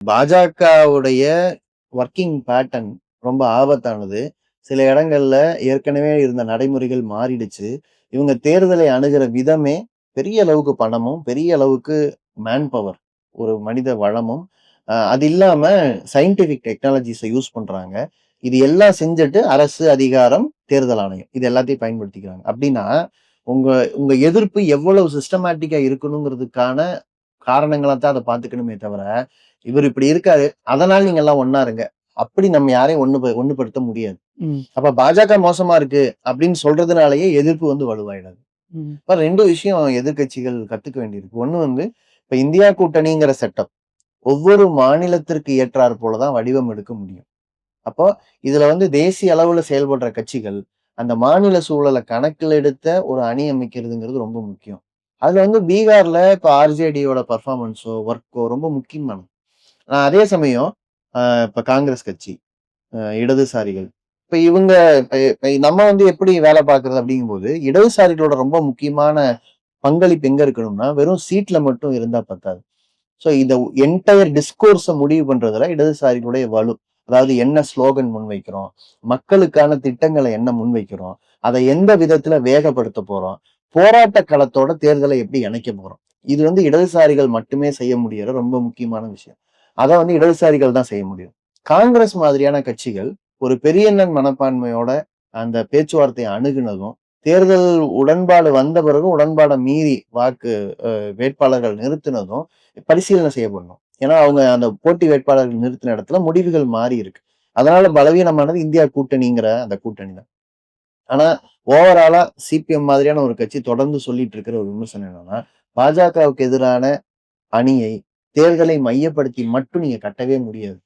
பாஜகவுடைய working pattern ரொம்ப ஆபத்தானது. சில இடங்கள்ல ஏற்கனவே இருந்த நடைமுறைகள் மாறிடுச்சு. இவங்க தேர்தலை அணுகுற விதமே பெரிய அளவுக்கு பணமும், பெரிய அளவுக்கு மேன் பவர் ஒரு மனித வளமும், அது இல்லாம சயன்டிஃபிக் டெக்னாலஜிஸ யூஸ் பண்றாங்க. இது எல்லாம் செஞ்சுட்டு அரசு, அதிகாரம், தேர்தல் ஆணையம் இது எல்லாத்தையும் பயன்படுத்திக்கிறாங்க. அப்டின்னா, உங்க உங்க எதிர்ப்பு எவ்வளவு சிஸ்டமேட்டிக்கா இருக்கணுங்கிறதுக்கான காரணங்கள தான் அத பார்த்துக்கணுமே தவிர, இவரு இப்படி இருக்காரு. அதனால நீங்க எல்லாம் ஒண்ணா இருங்க. அப்படி நம்ம யாரையும் ஒண்ணுபடுத்த முடியாது. ம். அப்ப பாஜக மோசமா இருக்கு அப்படின்னு சொல்றதுனாலேயே எதிர்ப்பு வலுவாயிடாது. ம். இப்ப 2 விஷயம் எதிர்க்கட்சிகள் கத்துக்க வேண்டியிருக்கு. ஒண்ணு இப்ப இந்தியா கூட்டணிங்கிற செட்டப். ஒவ்வொரு மாநிலத்திற்கு ஏற்றார் போல தான் வடிவம் எடுக்க முடியும். அப்போ இதுல தேசிய அளவுல செயல்படுற கட்சிகள், அந்த மாநில சூழல கணக்கில் எடுத்த ஒரு அணி அமைக்கிறதுங்கிறது ரொம்ப முக்கியம். அதுல பீகார்ல இப்ப ஆர்ஜேடியோட பெர்ஃபார்மன்ஸோ, ஒர்க்கோ ரொம்ப முக்கியமானது. அதே சமயம் இப்ப காங்கிரஸ் கட்சி, இடதுசாரிகள். இப்ப இவங்க இப்ப இப்ப நம்ம எப்படி வேலை பார்க்கிறது அப்படிங்கும்போது, இடதுசாரிகளோட ரொம்ப முக்கியமான பங்களிப்பு எங்க இருக்கணும்னா, வெறும் சீட்ல மட்டும் இருந்தா பத்தாது. சோ இத என்டையர் டிஸ்கோர்ஸ முடிவு பண்றதுல இடதுசாரிகளுடைய வலு. அதாவது என்ன ஸ்லோகன் முன்வைக்கிறோம், மக்களுக்கான திட்டங்களை என்ன முன்வைக்கிறோம், அதை எந்த விதத்துல வேகப்படுத்த போறோம், போராட்ட களத்தோட தேர்தலை எப்படி இணைக்க போறோம். இது இடதுசாரிகள் மட்டுமே செய்ய முடியிற ரொம்ப முக்கியமான விஷயம். அத இடதுசாரிகள் தான் செய்ய முடியும். காங்கிரஸ் மாதிரியான கட்சிகள் ஒரு பெரியண்ணன் மனப்பான்மையோட அந்த பேச்சுவார்த்தையை அணுகுனதும், தேர்தல் உடன்பாடு வந்த பிறகு உடன்பாட மீறி வேட்பாளர்கள் நிறுத்தினதும் பரிசீலனை செய்யப்படணும். ஏன்னா, அவங்க அந்த போட்டி வேட்பாளர்கள் நிறுத்தின இடத்துல முடிவுகள் மாறி இருக்கு. அதனால பலவீனமானது இந்தியா கூட்டணிங்கிற அந்த கூட்டணி தான். ஆனா, ஓவராலா சிபிஎம் மாதிரியான ஒரு கட்சி தொடர்ந்து சொல்லிட்டு இருக்கிற ஒரு விமர்சனம் என்னன்னா, பாஜகவுக்கு எதிரான அணியை தேர்தலை மையப்படுத்தி மட்டும் நீங்க கட்டவே முடியாது.